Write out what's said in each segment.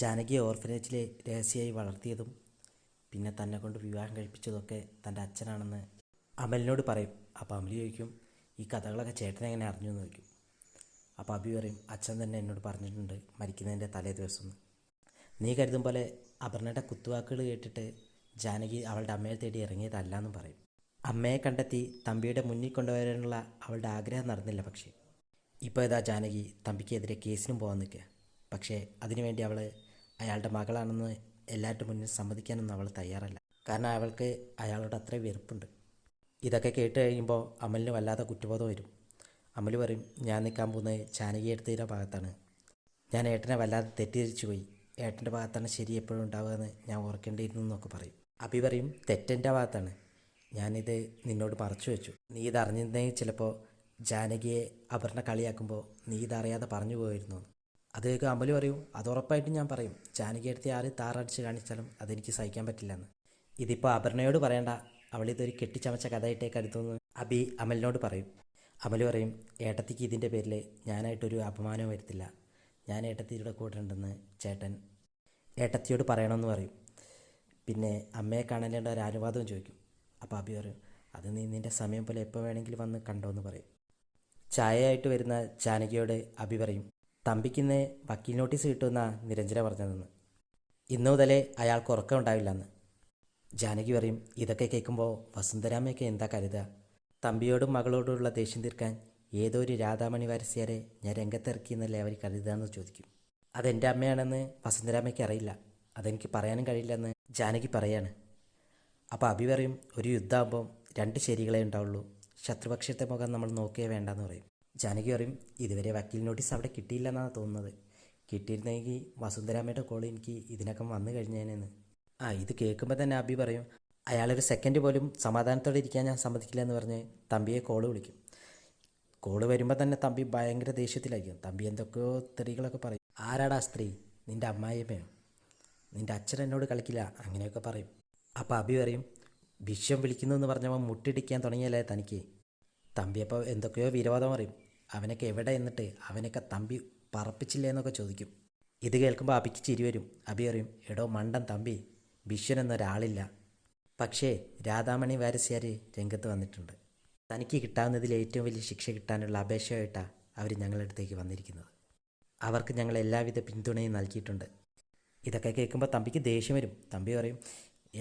ജാനകിയെ ഓർഫനേജിൽ രഹസ്യമായി വളർത്തിയതും പിന്നെ തന്നെ കൊണ്ട് വിവാഹം കഴിപ്പിച്ചതൊക്കെ തൻ്റെ അച്ഛനാണെന്ന് അമലിനോട് പറയും. അപ്പോൾ അമൽ ചോദിക്കും, ഈ കഥകളൊക്കെ ചേട്ടൻ എങ്ങനെ അറിഞ്ഞു എന്ന് ചോദിക്കും. അപ്പോൾ അബി പറയും, അച്ഛൻ തന്നെ എന്നോട് പറഞ്ഞിട്ടുണ്ട് മരിക്കുന്നതിൻ്റെ തലേ ദിവസം. നീ കരുതും പോലെ അപർണയുടെ കുത്തുവാക്കുകൾ കേട്ടിട്ട് ജാനകി അവളുടെ അമ്മയെ തേടി ഇറങ്ങിയതല്ല എന്നും പറയും. അമ്മയെ കണ്ടെത്തി തമ്പിയുടെ മുന്നിൽ കൊണ്ടുവരാനുള്ള അവളുടെ ആഗ്രഹം നടന്നില്ല. പക്ഷേ ഇപ്പോൾ ഇതാ ജാനകി തമ്പിക്കെതിരെ കേസിനും പോകാൻ നിൽക്കുക. പക്ഷേ അതിനുവേണ്ടി അവൾ അയാളുടെ മകളാണെന്ന് എല്ലാവരുടെ മുന്നിൽ സമ്മതിക്കാനൊന്നും അവൾ തയ്യാറല്ല. കാരണം അവൾക്ക് അയാളോട് അത്ര വെറുപ്പുണ്ട്. ഇതൊക്കെ കേട്ട് കഴിയുമ്പോൾ അമലിന് വല്ലാതെ കുറ്റബോധം വരും. അമൽ പറയും, ഞാൻ നിൽക്കാൻ പോകുന്നത് ജാനകി എടുത്തതിൻ്റെ ഭാഗത്താണ്. ഞാൻ ഏട്ടനെ വല്ലാതെ തെറ്റിദ്ധരിച്ചു പോയി. ഏട്ടൻ്റെ ഭാഗത്താണ് ശരി എപ്പോഴും ഉണ്ടാവുകയെന്ന് ഞാൻ ഓർക്കേണ്ടിയിരുന്നു എന്നൊക്കെ പറയും. അബി പറയും, തെറ്റെൻ്റെ ഭാഗത്താണ്. ഞാനിത് നിന്നോട് മറച്ചു വെച്ചു. നീ ഇതറിഞ്ഞിരുന്നെങ്കിൽ ചിലപ്പോൾ ജാനകിയെ അപർണ കളിയാക്കുമ്പോൾ നീ ഇതറിയാതെ പറഞ്ഞു പോയിരുന്നു. അത് കേൾക്കുക അമൽ പറയും, അത് ഉറപ്പായിട്ടും ഞാൻ പറയും. ജാനകി എടുത്ത് ആര് താറടിച്ച് കാണിച്ചാലും അതെനിക്ക് സഹിക്കാൻ പറ്റില്ലെന്ന്. ഇതിപ്പോൾ അപർണയോട് പറയണ്ട, അവളിതൊരു കെട്ടിച്ചമച്ച കഥയായിട്ടേക്ക് അടുത്തുനിന്ന് അബി അമലിനോട് പറയും. അമൽ പറയും, ഏട്ടത്തിക്ക് ഇതിൻ്റെ പേരിൽ ഞാനായിട്ടൊരു അപമാനവും വരുത്തില്ല. ഞാൻ ഏട്ടത്തിയുടെ കൂടെ ഉണ്ടെന്ന് ചേട്ടൻ ഏട്ടത്തിയോട് പറയണമെന്ന് പറയും. പിന്നെ അമ്മയെ കാണാനുള്ള ഒരു അനുവാദവും ചോദിക്കും. അപ്പോൾ അബി പറയും, അത് നീ നിൻ്റെ സമയം പോലെ എപ്പോൾ വേണമെങ്കിലും വന്ന് കണ്ടോ എന്ന് പറയും. ചായയായിട്ട് വരുന്ന ജാനകിയോട് അബി പറയും, തമ്പിക്കിന്ന് വക്കീൽ നോട്ടീസ് കിട്ടുമെന്ന നിരഞ്ജന പറഞ്ഞതെന്ന്. ഇന്നു മുതലേ അയാൾക്ക് ഉറക്കം ഉണ്ടാവില്ലെന്ന്. ജാനകി പറയും, ഇതൊക്കെ കേൾക്കുമ്പോൾ വസുന്ധരാമയൊക്കെ എന്താ കരുതുക? തമ്പിയോടും മകളോടുമുള്ള ദേഷ്യം തീർക്കാൻ ഏതോ ഒരു രാധാമണി വാരസ്യാരെ ഞാൻ രംഗത്തിറക്കിയെന്നല്ലേ അവർ കരുതുകയെന്ന് ചോദിക്കും. അതെൻ്റെ അമ്മയാണെന്ന് വസുന്ധരാമയ്ക്ക് അറിയില്ല, അതെനിക്ക് പറയാനും കഴിയില്ലെന്ന് ജാനകി പറയാണ്. അപ്പോൾ അബി പറയും, ഒരു യുദ്ധമാകുമ്പം രണ്ട് ശരികളെ ഉണ്ടാവുള്ളൂ. ശത്രുപക്ഷത്തെ മുഖം നമ്മൾ നോക്കുകയേ വേണ്ടെന്ന് പറയും. ജാനകി പറയും, ഇതുവരെ വക്കീൽ നോട്ടീസ് അവിടെ കിട്ടിയില്ലെന്നാണ് തോന്നുന്നത്. കിട്ടിയിരുന്നെങ്കിൽ വസുന്ധരാമയുടെ കോൾ എനിക്ക് ഇതിനകം വന്നു കഴിഞ്ഞേനെന്ന്. ഇത് കേൾക്കുമ്പോൾ തന്നെ അബി പറയും, അയാളൊരു സെക്കൻഡ് പോലും സമാധാനത്തോടെ ഇരിക്കാൻ ഞാൻ സമ്മതിക്കില്ല എന്ന് പറഞ്ഞ് തമ്പിയെ കോള് വിളിക്കും. കോള് വരുമ്പോൾ തന്നെ തമ്പി ഭയങ്കര ദേഷ്യത്തിലായിരിക്കും. തമ്പി എന്തൊക്കെയോ തെറികളൊക്കെ പറയും. ആരാടാ സ്ത്രീ? നിൻ്റെ അമ്മായിയമ്മയോ? നിൻ്റെ അച്ഛൻ എന്നോട് കളിക്കില്ല, അങ്ങനെയൊക്കെ പറയും. അപ്പോൾ അബി പറയും, വിശ്വം വിളിക്കുന്നു എന്ന് പറഞ്ഞപ്പോൾ മുട്ടിടിക്കാൻ തുടങ്ങിയല്ലേ തനിക്ക്? തമ്പിയപ്പോൾ എന്തൊക്കെയോ വിരോധം പറയും. അവനൊക്കെ എവിടെ എന്നിട്ട് അവനൊക്കെ തമ്പി പറപ്പിച്ചില്ലേ എന്നൊക്കെ ചോദിക്കും. ഇത് കേൾക്കുമ്പോൾ അബിക്ക് ചിരി വരും. അബി പറയും, എടോ മണ്ടൻ തമ്പി, വിശ്വൻ എന്നൊരാളില്ല. പക്ഷേ രാധാമണി വാരസ്യാർ രംഗത്ത് വന്നിട്ടുണ്ട്. തനിക്ക് കിട്ടാവുന്നതിൽ ഏറ്റവും വലിയ ശിക്ഷ കിട്ടാനുള്ള അപേക്ഷയായിട്ടാണ് അവർ ഞങ്ങളുടെ അടുത്തേക്ക് വന്നിരിക്കുന്നത്. അവർക്ക് ഞങ്ങൾ എല്ലാവിധ പിന്തുണയും നൽകിയിട്ടുണ്ട്. ഇതൊക്കെ കേൾക്കുമ്പോൾ തമ്പിക്ക് ദേഷ്യം വരും. തമ്പി പറയും,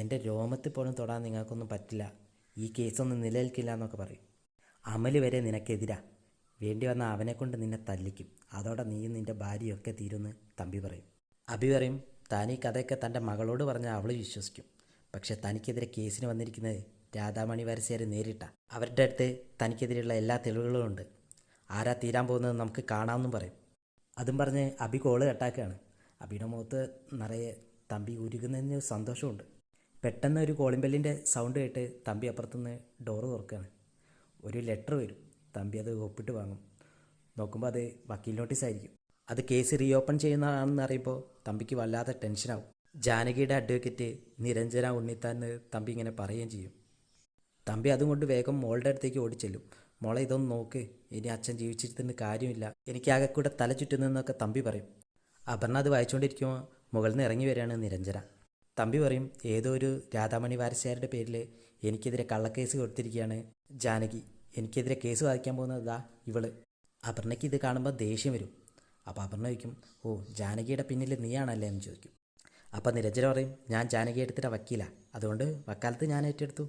എൻ്റെ രോമത്തിൽ പോലും തൊടാൻ നിങ്ങൾക്കൊന്നും പറ്റില്ല, ഈ കേസൊന്നും നിലനിൽക്കില്ല എന്നൊക്കെ പറയും. അമൽ വരെ നിനക്കെതിരാ, വേണ്ടി വന്ന അവനെക്കൊണ്ട് നിന്നെ തല്ലിക്കും, അതോടെ നീയും നിൻ്റെ ഭാര്യയൊക്കെ തീരുമെന്ന് തമ്പി പറയും. അബി പറയും, താൻ ഈ കഥയൊക്കെ തൻ്റെ മകളോട് പറഞ്ഞാൽ അവൾ വിശ്വസിക്കും. പക്ഷെ തനിക്കെതിരെ കേസിന് വന്നിരിക്കുന്നത് രാധാമണി വാരസ്യാർ നേരിട്ട. അവരുടെ അടുത്ത് തനിക്കെതിരെയുള്ള എല്ലാ തെളിവുകളും ഉണ്ട്. ആരാ തീരാൻ പോകുന്നത് നമുക്ക് കാണാമെന്നും പറയും. അതും പറഞ്ഞ് അബി കോള് കട്ടാക്കുകയാണ്. അബിയുടെ മുഖത്ത് നിറയെ തമ്പി ഉരുകുന്നതിന് സന്തോഷമുണ്ട്. പെട്ടെന്ന് ഒരു കോളിംഗ് ബെല്ലിൻ്റെ സൗണ്ട് കേട്ട് തമ്പി അപ്പുറത്തുനിന്ന് ഡോറ് തുറക്കുകയാണ്. ഒരു ലെറ്റർ വരും. തമ്പി അത് ഒപ്പിട്ട് വാങ്ങും. നോക്കുമ്പോൾ അത് വക്കീൽ നോട്ടീസായിരിക്കും. അത് കേസ് റീഓപ്പൺ ചെയ്യുന്നതാണെന്ന് അറിയുമ്പോൾ തമ്പിക്ക് വല്ലാതെ ടെൻഷനാവും. ജാനകിയുടെ അഡ്വക്കേറ്റ് നിരഞ്ജന ഉണ്ണിത്താന്ന് തമ്പി ഇങ്ങനെ പറയുകയും ചെയ്യും. തമ്പി അതും കൊണ്ട് വേഗം മോളുടെ അടുത്തേക്ക് ഓടിച്ചെല്ലും. മോളെ ഇതൊന്ന് നോക്ക്, ഇനി അച്ഛൻ ജീവിച്ചിരുത്തുന്ന കാര്യമില്ല, എനിക്കാകെ കൂടെ തല ചുറ്റുന്നതെന്നൊക്കെ തമ്പി പറയും. അപർണ അത് വായിച്ചുകൊണ്ടിരിക്കുമ്പോൾ മുകളിൽ നിന്ന് ഇറങ്ങി വരികയാണ് നിരഞ്ജന. തമ്പി പറയും, ഏതോ ഒരു രാധാമണി വാരസ്യാരുടെ പേരിൽ എനിക്കെതിരെ കള്ളക്കേസ് കൊടുത്തിരിക്കുകയാണ് ജാനകി, എനിക്കെതിരെ കേസ് വായിക്കാൻ പോകുന്നതാ ഇവള്. അപർണയ്ക്ക് ഇത് കാണുമ്പോൾ ദേഷ്യം വരും. അപ്പോൾ അപർണ ചോദിക്കും, ഓ ജാനകിയുടെ പിന്നിൽ നീയാണല്ലേ എന്ന് ചോദിക്കും. അപ്പോൾ നിരഞ്ജന പറയും, ഞാൻ ജാനകി എടുത്തിട്ട് വക്കീല, അതുകൊണ്ട് വക്കാലത്ത് ഞാൻ ഏറ്റെടുത്തു.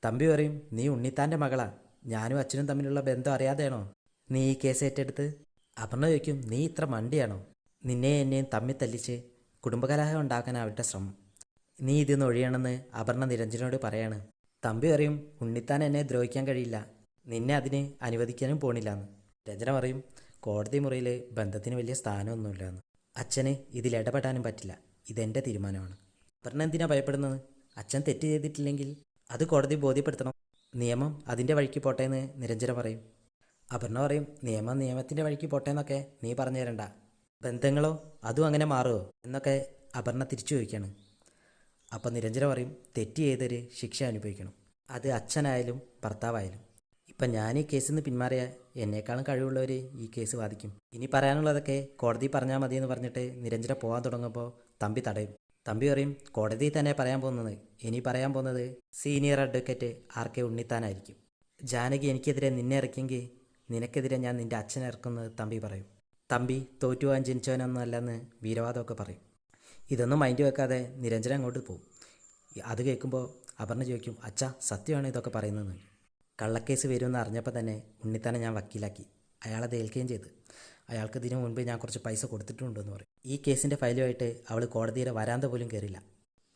തമ്പി പറയും, നീ ഉണ്ണിത്താൻ്റെ മകളാ, ഞാനും അച്ഛനും തമ്മിലുള്ള ബന്ധം അറിയാതെയാണോ നീ ഈ കേസ് ഏറ്റെടുത്ത്? അപർണ ചോദിക്കും, നീ ഇത്ര മണ്ടിയാണോ? നിന്നെ എന്നെയും തമ്മിൽ തല്ലിച്ച് കുടുംബകലഹം ഉണ്ടാക്കാൻ അവരുടെ ശ്രമം, നീ ഇതിന്ന് ഒഴിയണമെന്ന് അപർണ നിരഞ്ജനോട് പറയാണ്. തമ്പി പറയും, ഉണ്ണിത്താൻ എന്നെ ദ്രോഹിക്കാൻ കഴിയില്ല, നിന്നെ അതിന് അനുവദിക്കാനും പോണില്ലാന്ന്. രഞ്ജന പറയും, കോടതി മുറിയിൽ ബന്ധത്തിന് വലിയ സ്ഥാനമൊന്നുമില്ലയെന്ന്. അച്ഛന് ഇതിലിടപെടാനും പറ്റില്ല, ഇതെൻ്റെ തീരുമാനമാണ്. അപർണ എന്തിനാ ഭയപ്പെടുന്നത്? അച്ഛൻ തെറ്റ് ചെയ്തിട്ടില്ലെങ്കിൽ അത് കോടതി ബോധ്യപ്പെടുത്തണം, നിയമം അതിൻ്റെ വഴിക്ക് പോട്ടെ എന്ന് നിരഞ്ജന പറയും. അപർണ പറയും, നിയമം നിയമത്തിൻ്റെ വഴിക്ക് പോട്ടെ എന്നൊക്കെ നീ പറഞ്ഞു തരണ്ട, ബന്ധങ്ങളോ അതും അങ്ങനെ മാറുമോ എന്നൊക്കെ അപർണ തിരിച്ചു ചോദിക്കുകയാണ്. അപ്പോൾ നിരഞ്ജന പറയും, തെറ്റ് ചെയ്തൊരു ശിക്ഷ അനുഭവിക്കണം, അത് അച്ഛനായാലും ഭർത്താവായാലും. ഇപ്പം ഞാൻ ഈ കേസിൽ നിന്ന് പിന്മാറിയ എന്നേക്കാളും കഴിവുള്ളവർ ഈ കേസ് വാദിക്കും. ഇനി പറയാനുള്ളതൊക്കെ കോടതി പറഞ്ഞാൽ മതിയെന്ന് പറഞ്ഞിട്ട് നിരഞ്ജന പോകാൻ തുടങ്ങുമ്പോൾ തമ്പി തടയും. തമ്പി പറയും, കോടതി തന്നെ പറയാൻ പോകുന്നത്, ഇനി പറയാൻ പോകുന്നത് സീനിയർ അഡ്വക്കേറ്റ് RK ഉണ്ണിത്താനായിരിക്കും. ജാനകി എനിക്കെതിരെ നിന്നെ ഇറക്കിയെങ്കിൽ നിനക്കെതിരെ ഞാൻ നിൻ്റെ അച്ഛനെ ഇറക്കുന്നത് തമ്പി പറയും. തമ്പി തോറ്റുപോകാൻ ജനിച്ചവനൊന്നും അല്ലെന്ന് വീരവാദമൊക്കെ പറയും. ഇതൊന്നും മൈൻഡ് വെക്കാതെ നിരഞ്ജന അങ്ങോട്ട് പോകും. അത് കേൾക്കുമ്പോൾ അപർണ ചോദിക്കും, അച്ഛാ സത്യമാണ് ഇതൊക്കെ പറയുന്നതെന്ന്. കള്ളക്കേസ് വരുമെന്ന് അറിഞ്ഞപ്പോൾ തന്നെ ഉണ്ണിത്താനെ ഞാൻ വക്കീലാക്കി. അയാളത് ഏൽക്കുകയും ചെയ്ത്. അയാൾക്ക് ഇതിനു മുൻപ് ഞാൻ കുറച്ച് പൈസ കൊടുത്തിട്ടുണ്ടെന്ന് പറയും. ഈ കേസിൻ്റെ ഫയലുമായിട്ട് അവൾ കോടതിയുടെ വരാന്ത പോലും കയറില്ല.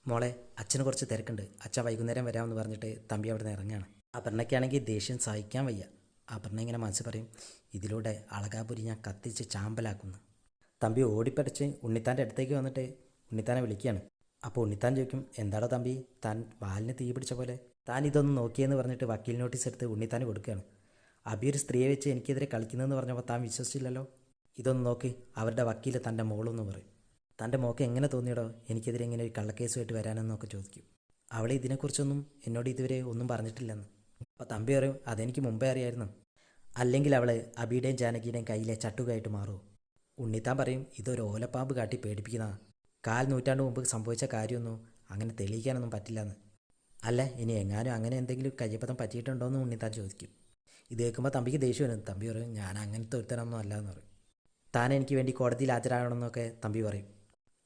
മോളെ, അച്ഛന് കുറച്ച് തിരക്കുണ്ട്, അച്ഛൻ വൈകുന്നേരം വരാമെന്ന് പറഞ്ഞിട്ട് തമ്പി അവിടെ നിന്ന് ഇറങ്ങുകയാണ്. അപർണയ്ക്കാണെങ്കിൽ ദേഷ്യം സഹിക്കാൻ വയ്യ. അപർണ ഇങ്ങനെ മനസ്സ് പറയും, ഇതിലൂടെ അളകാപുരി ഞാൻ കത്തിച്ച് ചാമ്പലാക്കുന്നു. തമ്പി ഓടിപ്പടച്ച് ഉണ്ണിത്താൻ്റെ അടുത്തേക്ക് വന്നിട്ട് ഉണ്ണിത്താനെ വിളിക്കുകയാണ്. അപ്പോൾ ഉണ്ണിത്താൻ ചോദിക്കും, എന്താടോ തമ്പി, താൻ വാലിന് തീ പിടിച്ച പോലെ താൻ ഇതൊന്ന് നോക്കിയെന്ന് പറഞ്ഞിട്ട് വക്കീൽ നോട്ടീസ് എടുത്ത് ഉണ്ണിത്താൻ കൊടുക്കുകയാണ്. അബി ഒരു സ്ത്രീയെ വെച്ച് എനിക്കെതിരെ കളിക്കുന്നതെന്ന് പറഞ്ഞപ്പോൾ താൻ വിശ്വസിച്ചില്ലല്ലോ. ഇതൊന്ന് നോക്ക്, അവരുടെ വക്കീൽ തൻ്റെ മോളെന്ന് പറയും. തൻ്റെ മോക്ക് എങ്ങനെ തോന്നിയടോ എനിക്കെതിരെ ഇങ്ങനെ ഒരു കള്ളക്കേസുമായിട്ട് വരാനെന്നൊക്കെ ചോദിക്കും. അവളെ ഇതിനെക്കുറിച്ചൊന്നും എന്നോട് ഇതുവരെ ഒന്നും പറഞ്ഞിട്ടില്ലെന്ന്. അപ്പോൾ തമ്പി പറയും, അതെനിക്ക് മുമ്പേ അറിയായിരുന്നു. അല്ലെങ്കിൽ അവൾ അബിയുടെയും ജാനകിയുടെയും കയ്യിലെ ചട്ടുകായിട്ട് മാറുമോ? ഉണ്ണിത്താൻ പറയും, ഇതൊരു ഓലപ്പാമ്പ് കാട്ടി പേടിപ്പിക്കുന്നതാണ്. 4 നൂറ്റാണ്ട് മുമ്പ് സംഭവിച്ച കാര്യമൊന്നും അങ്ങനെ തെളിയിക്കാനൊന്നും പറ്റില്ലെന്ന്. അല്ല, ഇനി എങ്ങാനും അങ്ങനെ എന്തെങ്കിലും കയ്യപ്പത്തം പറ്റിയിട്ടുണ്ടോ എന്ന് ഉണ്ണിത്താൻ ചോദിക്കും. ഇത് കേൾക്കുമ്പോൾ തമ്പിക്ക് ദേഷ്യം വരും. തമ്പി പറയും, ഞാൻ അങ്ങനത്തെ ഒരുത്തനൊന്നും അല്ല എന്ന് പറയും. താൻ എനിക്ക് വേണ്ടി കോടതിയിൽ ഹാജരാകണമെന്നൊക്കെ തമ്പി പറയും.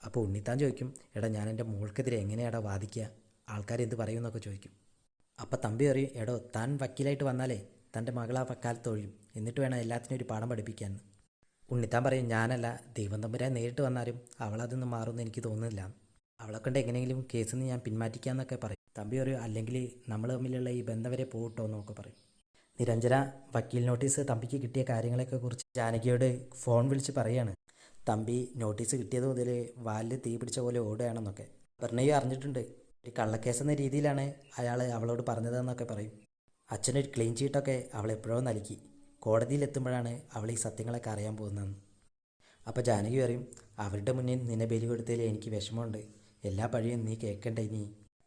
അപ്പോൾ ഉണ്ണിത്താൻ ചോദിക്കും, എടാ ഞാൻ എൻ്റെ മോൾക്കെതിരെ എങ്ങനെയാടാ വാദിക്കുക, ആൾക്കാരെന്ത് പറയുമെന്നൊക്കെ ചോദിക്കും. അപ്പോൾ തമ്പി പറയും, എടോ താൻ വക്കീലായിട്ട് വന്നാലേ തൻ്റെ മകൾ ആ വക്കാലത്ത് ഒഴിയും, എന്നിട്ട് വേണം എല്ലാത്തിനും ഒരു പാഠം പഠിപ്പിക്കാൻ. ഉണ്ണിത്താൻ പറയും, ഞാനല്ല, ദൈവം തമ്പുരാൻ നേരിട്ട് വന്നാലും അവളതൊന്നും മാറുമെന്ന് എനിക്ക് തോന്നുന്നില്ല. അവളെ കൊണ്ട് എങ്ങനെയെങ്കിലും കേസിൽ നിന്ന് ഞാൻ പിന്മാറ്റിക്കാമെന്നൊക്കെ പറയും. തമ്പി പറയും, അല്ലെങ്കിൽ നമ്മൾ തമ്മിലുള്ള ഈ ബന്ധം വരെ പോകട്ടോ എന്നൊക്കെ പറയും. നിരഞ്ജന വക്കീൽ നോട്ടീസ് തമ്പിക്ക് കിട്ടിയ കാര്യങ്ങളെയൊക്കെ കുറിച്ച് ജാനകിയോട് ഫോൺ വിളിച്ച് പറയാണ്. തമ്പി നോട്ടീസ് കിട്ടിയത് മുതൽ വാലിൽ തീ പിടിച്ച പോലെ ഓടുകയാണെന്നൊക്കെ. അപർണയും അറിഞ്ഞിട്ടുണ്ട്. ഒരു കള്ളക്കേസെന്ന രീതിയിലാണ് അയാൾ അവളോട് പറഞ്ഞതെന്നൊക്കെ പറയും. അച്ഛനൊരു ക്ലീൻ ചീട്ടൊക്കെ അവളെപ്പോഴോ നൽകി. കോടതിയിലെത്തുമ്പോഴാണ് അവൾ ഈ സത്യങ്ങളൊക്കെ അറിയാൻ പോകുന്നതെന്ന്. അപ്പോൾ ജാനകി പറയും, അവരുടെ മുന്നിൽ നിന്നെ ബലി കൊടുത്തതിൽ എനിക്ക് വിഷമമുണ്ട്. എല്ലാ പഴിയും നീ കേൾക്കണ്ട. ഇനി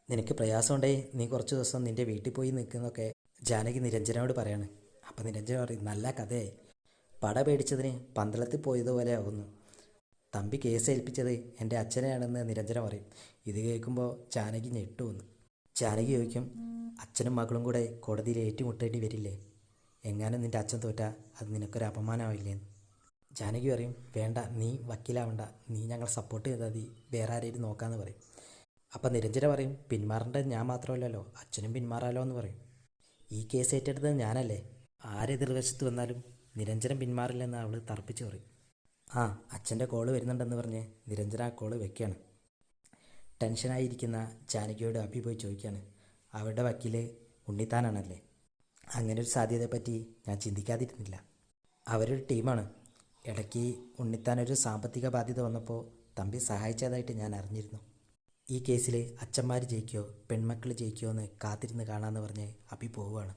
നിനക്ക് പ്രയാസമുണ്ടേ നീ കുറച്ച് ദിവസം നിൻ്റെ വീട്ടിൽ പോയി നിൽക്കുന്നൊക്കെ ജാനകി നിരഞ്ജനോട് പറയാണ്. അപ്പോൾ നിരഞ്ജന പറയും, നല്ല കഥയെ, പട പേടിച്ചതിന് പന്തളത്തിൽ പോയതുപോലെ ആകുന്നു. തമ്പി കേസ് ഏൽപ്പിച്ചത് എൻ്റെ അച്ഛനെയാണെന്ന് നിരഞ്ജന പറയും. ഇത് കേൾക്കുമ്പോൾ ജാനകി ഞെട്ടുവന്നു. ജാനകി ചോദിക്കും, അച്ഛനും മകളും കൂടെ കോടതിയിൽ ഏറ്റുമുട്ടേണ്ടി വരില്ലേ? എങ്ങാനും നിൻ്റെ അച്ഛൻ തോറ്റാൽ അത് നിനക്കൊരു അപമാനമാവില്ലേന്ന്. ജാനകി പറയും, വേണ്ട, നീ വക്കീലാവണ്ട, നീ ഞങ്ങൾ സപ്പോർട്ട് ചെയ്താൽ മതി, വേറെ ആരെയും നോക്കാമെന്ന് പറയും. അപ്പം നിരഞ്ജന പറയും, പിന്മാറേണ്ടത് ഞാൻ മാത്രമല്ലല്ലോ, അച്ഛനും പിന്മാറാലോ എന്ന് പറയും. ഈ കേസ് ഏറ്റെടുത്തത് ഞാനല്ലേ, ആരെതിർവശത്ത് വന്നാലും നിരഞ്ജനം പിന്മാറില്ലെന്ന് അവൾ തർപ്പിച്ച് പറയും. ആ, അച്ഛൻ്റെ കോള് വരുന്നുണ്ടെന്ന് പറഞ്ഞ് നിരഞ്ജന ആ കോള് വെക്കുകയാണ്. ടെൻഷനായിരിക്കുന്ന ജാനകിയോട് അഭി പോയി ചോദിക്കുകയാണ്, അവരുടെ വക്കീൽ ഉണ്ണിത്താനാണല്ലേ? അങ്ങനൊരു സാധ്യതയെപ്പറ്റി ഞാൻ ചിന്തിക്കാതിരുന്നില്ല. അവരൊരു ടീമാണ്. ഇടയ്ക്ക് ഉണ്ണിത്താനൊരു സാമ്പത്തിക ബാധ്യത വന്നപ്പോൾ തമ്പി സഹായിച്ചതായിട്ട് ഞാൻ അറിഞ്ഞിരുന്നു. ഈ കേസിൽ അച്ഛന്മാർ ജയിക്കുമോ പെൺമക്കൾ ജയിക്കുമോ എന്ന് കാത്തിരുന്ന് കാണാമെന്ന് പറഞ്ഞ് അഭി പോവുകയാണ്.